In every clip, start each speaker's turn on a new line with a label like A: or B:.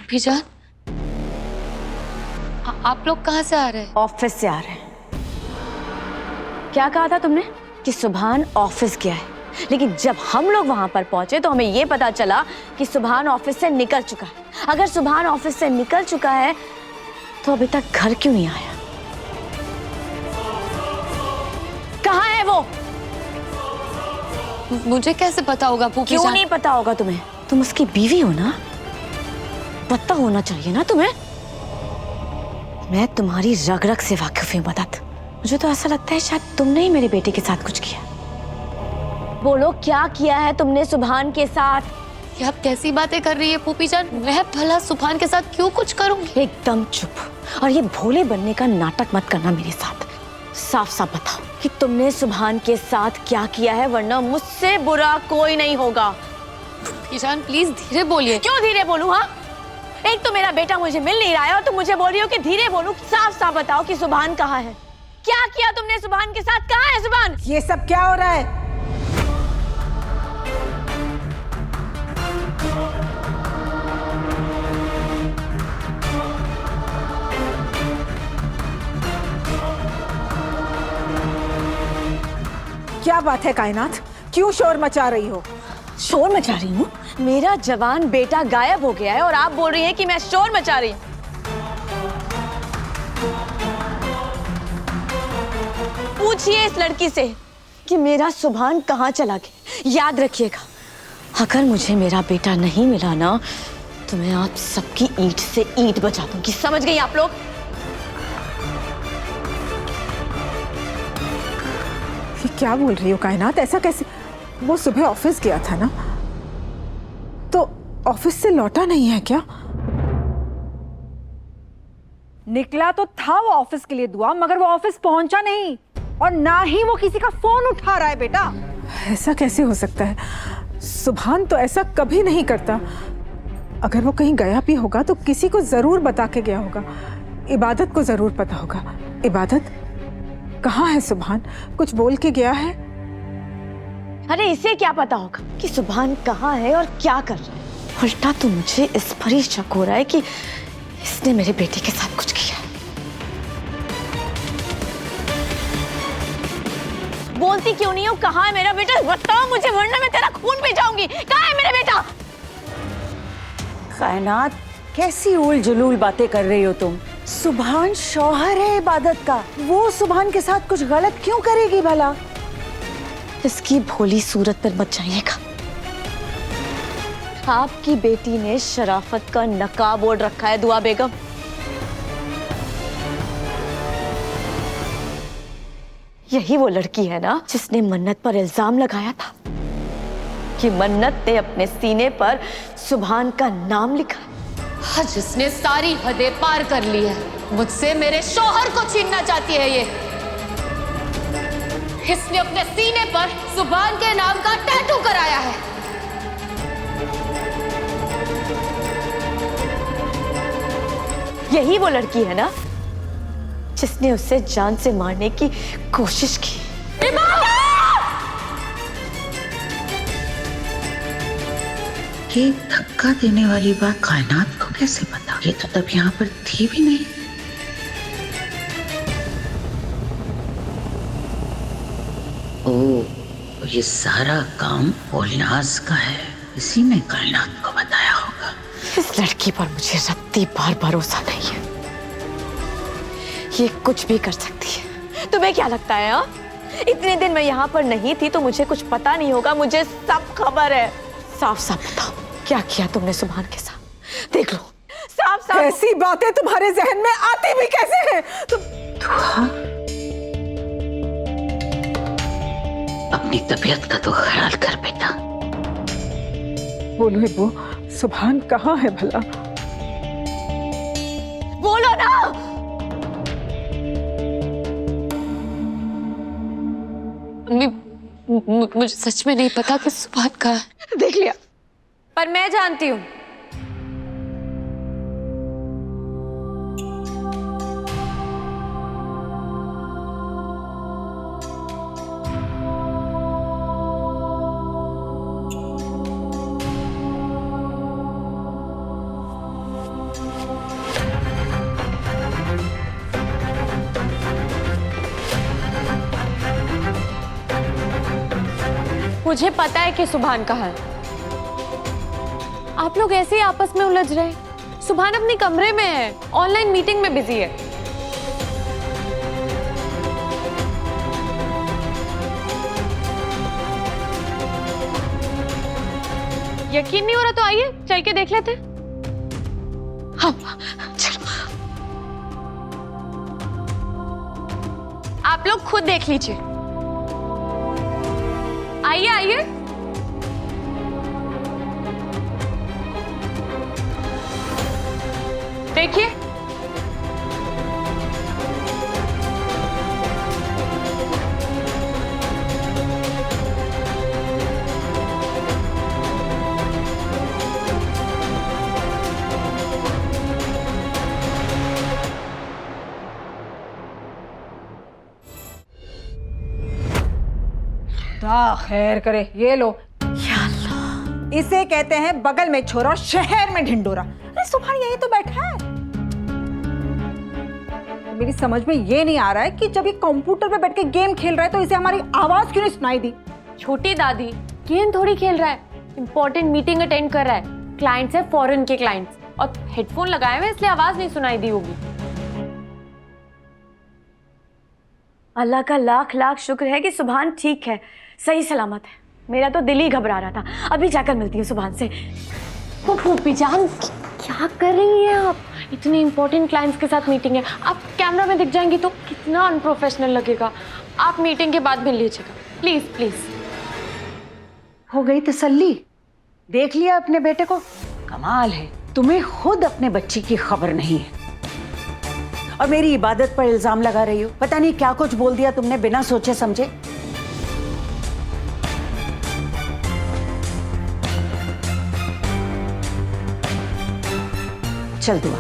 A: फूफी जान, आप लोग कहाँ से आ रहे हैं?
B: ऑफिस से आ रहे हैं। क्या कहा था तुमने कि सुभान ऑफिस गया है, लेकिन जब हम लोग वहां पर पहुंचे तो हमें ये पता चला कि सुभान ऑफिस से निकल चुका है। अगर सुभान ऑफिस से निकल चुका है तो अभी तक घर क्यों नहीं आया? कहाँ है वो?
A: मुझे कैसे पता होगा फूफी जान?
B: क्यों नहीं पता होगा तुम्हें? तुम उसकी बीवी हो ना, पता होना चाहिए ना तुम्हें। मैं तुम्हारी रग रग से वाकिफ हूँ मदद। मुझे तो ऐसा लगता है शायद तुमने ही मेरे बेटे के साथ कुछ किया। बोलो क्या किया है तुमने सुभान के साथ?
A: ये आप कैसी बातें कर रही है फूफी जान? मैं भला सुभान के साथ क्यों कुछ करूंगी?
B: एकदम चुप और ये भोले बनने का नाटक मत करना मेरे साथ। साफ साफ बताओ कि तुमने सुभान के साथ क्या किया है, वरना मुझसे बुरा कोई नहीं होगा।
A: फूफी जान प्लीज धीरे बोलिए।
B: क्यों धीरे बोलूं? हाँ, एक तो मेरा बेटा मुझे मिल नहीं रहा है और तुम मुझे बोल रही हो कि धीरे बोलूं। साफ साफ बताओ कि सुभान कहाँ है? क्या किया तुमने सुभान के साथ? कहाँ है सुभान?
C: ये सब क्या हो रहा है? क्या बात है कायनात, क्यों शोर मचा रही हो?
B: शोर मचा रही हूँ? मेरा जवान बेटा गायब हो गया है और आप बोल रही हैं कि मैं शोर मचा रही हूँ। पूछिए इस लड़की से कि मेरा सुभान कहाँ चला गया। याद रखिएगा, अगर मुझे मेरा बेटा नहीं मिला ना तो मैं आप सबकी ईंट से ईंट बचा दूंगी। समझ गई आप लोग?
C: ये क्या बोल रही हो कायनात? ऐसा कैसे? वो सुबह ऑफिस गया था ना, तो ऑफिस से लौटा नहीं है क्या?
D: निकला तो था वो ऑफिस के लिए दुआ, मगर वो ऑफिस पहुंचा नहीं और ना ही वो किसी का फोन उठा रहा है। बेटा
C: ऐसा कैसे हो सकता है? सुभान तो ऐसा कभी नहीं करता। अगर वो कहीं गया भी होगा तो किसी को जरूर बता के गया होगा। इबादत को जरूर पता होगा। इबादत, कहाँ है सुभान? कुछ बोल के गया है?
B: अरे इसे क्या पता होगा कि सुभान कहाँ है और क्या कर रहा है? उल्टा तो मुझे इस पर ही शक हो रहा है कि इसने मेरे बेटे के साथ कुछ किया है। बोलती क्यों नहीं हो? कहाँ है मेरा बेटा? बताओ मुझे, वरना मैं तेरा खून पी जाऊंगी। कहाँ है मेरा बेटा?
E: कायनात, कैसी उल जुलूल बातें कर रही हो तुम? सुभान शौहर है इबादत का, वो सुभान के साथ कुछ गलत क्यों करेगी भला?
B: इसकी भोली सूरत पर मत जाइएगा। आपकी बेटी ने शराफत का नकाब ओढ़ रखा है दुआ बेगम। यही वो लड़की है ना जिसने मन्नत पर इल्जाम लगाया था कि मन्नत ने अपने सीने पर सुभान का नाम लिखा।
A: हाँ, जिसने सारी हदें पार कर ली है, मुझसे मेरे शौहर को छीनना चाहती है ये। इसने अपने सीने पर सुभान के नाम का टैटू कराया है।
B: यही वो लड़की है ना जिसने उसे जान से मारने की कोशिश की।
F: ये धक्का देने वाली बात कायनात को कैसे पता? ये तो तब यहाँ पर थी भी नहीं। ओह, तो ये सारा काम पोलनाज का है। इसी ने कायनात को बताया होगा।
B: इस लड़की पर मुझे रत्ती बार भरोसा नहीं है। ये कुछ भी कर सकती है। तुम्हें क्या लगता है? हा? इतने दिन मैं यहाँ पर नहीं थी तो मुझे कुछ पता नहीं होगा? मुझे सब खबर है। साफ साफ बताओ क्या किया तुमने सुभान के साथ? देख लो, साफ साफ।
C: ऐसी बातें तुम्हारे जहन में आती भी कैसे हैं?
F: अपनी तबीयत का तो ख्याल कर बेटा।
C: बोलो वो सुभान कहाँ है भला?
B: बोलो ना।
A: मुझे सच में नहीं पता कि सुभान कहाँ है।
B: देख लिया, पर मैं जानती हूँ। मुझे पता है कि सुभान कहाँ है। आप लोग ऐसे ही आपस में उलझ रहे हैं। सुभान अपने कमरे में है, ऑनलाइन मीटिंग में बिजी है। यकीन नहीं हो रहा तो आइए चल के देख लेते हैं। हाँ चलो, आप लोग खुद देख लीजिए। आइए आइए। देखिए,
D: खैर करे। ये लो, इसे कहते हैं बगल में छोरा और शहर में ढिंडोरा। अरे सुभान यही तो बैठा है। मेरी समझ में ये नहीं आ रहा है कि जब ये कंप्यूटर पे बैठ के गेम खेल रहा है तो इसे हमारी आवाज क्यों नहीं सुनाई दी।
B: छोटी दादी गेम थोड़ी खेल रहा है, इंपॉर्टेंट मीटिंग अटेंड कर रहा है। क्लाइंट्स है फॉरेन के क्लाइंट्स, और हेडफोन लगाए हुए इसलिए आवाज नहीं सुनाई दी होगी। अल्लाह का लाख लाख शुक्र है कि सुभान ठीक है, सही सलामत है। मेरा तो दिल ही घबरा रहा था। अभी जाकर मिलती हूँ सुभान से। फूफी जान, क्या कर रही हैं आप? इतने इंपॉर्टेंट क्लाइंट्स के साथ मीटिंग है, आप कैमरा में दिख जाएंगी तो कितना अनप्रोफेशनल लगेगा। आप मीटिंग के बाद मिल लीजिएगा प्लीज प्लीज।
E: हो गई तसल्ली? देख लिया अपने बेटे को? कमाल है, तुम्हें खुद अपने बच्ची की खबर नहीं है और मेरी इबादत पर इल्जाम लगा रही हो। पता नहीं क्या कुछ बोल दिया तुमने बिना सोचे समझे। चल दुआ।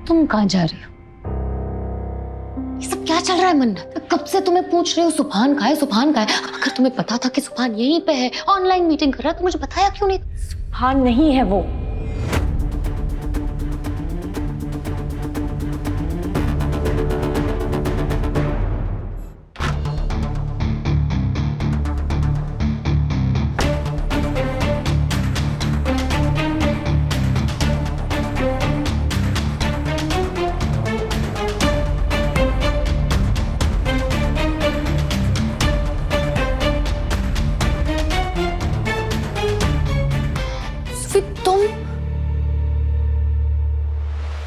A: तुम कहाँ जा रही हो? ये सब क्या चल रहा है मन्नत? कब से तुम्हें पूछ रही हो सुभान कहाँ है, सुभान कहाँ है? अगर तुम्हें पता था कि सुभान यहीं पे है, ऑनलाइन मीटिंग कर रहा है, तो मुझे बताया क्यों नहीं?
B: सुभान नहीं है वो।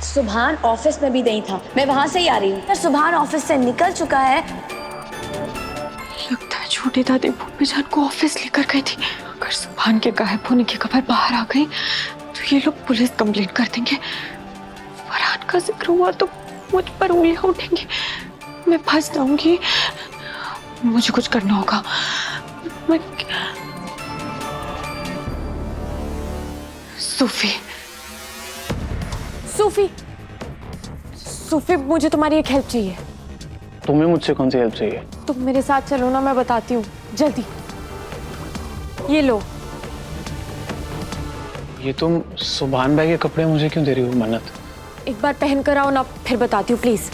B: सुभान ऑफिस में भी नहीं था, मैं वहां से ही आ रही हूँ। पर सुभान ऑफिस से निकल चुका है।
G: लगता है छोटी दादी भूपी जान को ऑफिस लेकर गई थी। अगर सुभान के गायब होने की खबर बाहर आ गई तो ये लोग पुलिस कंप्लेंट कर देंगे। फरहान का जिक्र हुआ तो मुझ पर उंगलियां उठेंगी, मैं फंस जाऊंगी। मुझे कुछ करना होगा। मैं
B: सूफी, मुझे तुम्हारी एक हेल्प चाहिए।
H: तुम्हें मुझसे कौन सी हेल्प चाहिए?
B: तुम मेरे साथ चलो ना, मैं बताती हूँ जल्दी। ये लो।
H: ये तुम सुभान भाई के कपड़े मुझे क्यों दे रही हो मन्नत?
B: एक बार पहन कर आओ ना, फिर बताती हूँ प्लीज।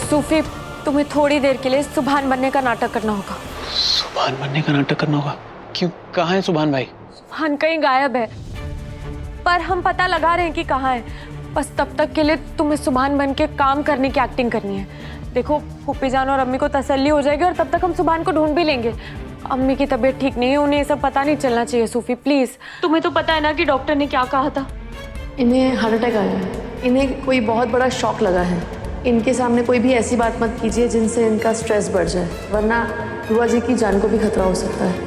B: सूफी, तुम्हें थोड़ी देर के लिए सुभान बनने का नाटक करना होगा।
H: सुभान बनने का नाटक करना होगा? क्यों, कहाँ है सुभान भाई?
B: सुभान कहीं गायब है, पर हम पता लगा रहे हैं कि कहाँ है। बस तब तक के लिए तुम्हें सुभान बन के काम करने की एक्टिंग करनी है। देखो, फूफी जान और अम्मी को तसल्ली हो जाएगी और तब तक हम सुभान को ढूंढ भी लेंगे। अम्मी की तबीयत ठीक नहीं है, उन्हें ये सब पता नहीं चलना चाहिए। सूफी प्लीज, तुम्हें तो पता है ना कि डॉक्टर ने क्या कहा था।
I: इन्हें हार्ट अटैक आया है, इन्हें कोई बहुत बड़ा शॉक लगा है। इनके सामने कोई भी ऐसी बात मत कीजिए जिनसे इनका स्ट्रेस बढ़ जाए, वरना बुआ जी की जान को भी खतरा हो सकता है।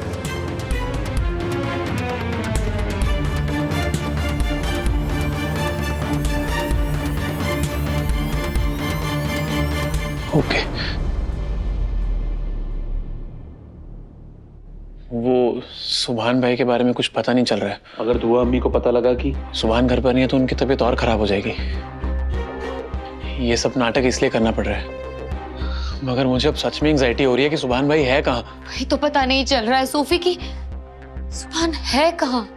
H: ओके। वो सुभान भाई के बारे में कुछ पता नहीं चल रहा है।
J: अगर दुआ अम्मी को पता लगा कि
H: सुभान घर पर नहीं है तो उनकी तबीयत और खराब हो जाएगी। ये सब नाटक इसलिए करना पड़ रहा है, मगर मुझे अब सच में एंजाइटी हो रही है कि सुभान भाई है कहाँ।
A: वही तो पता नहीं चल रहा है सोफी की सुभान है कहाँ।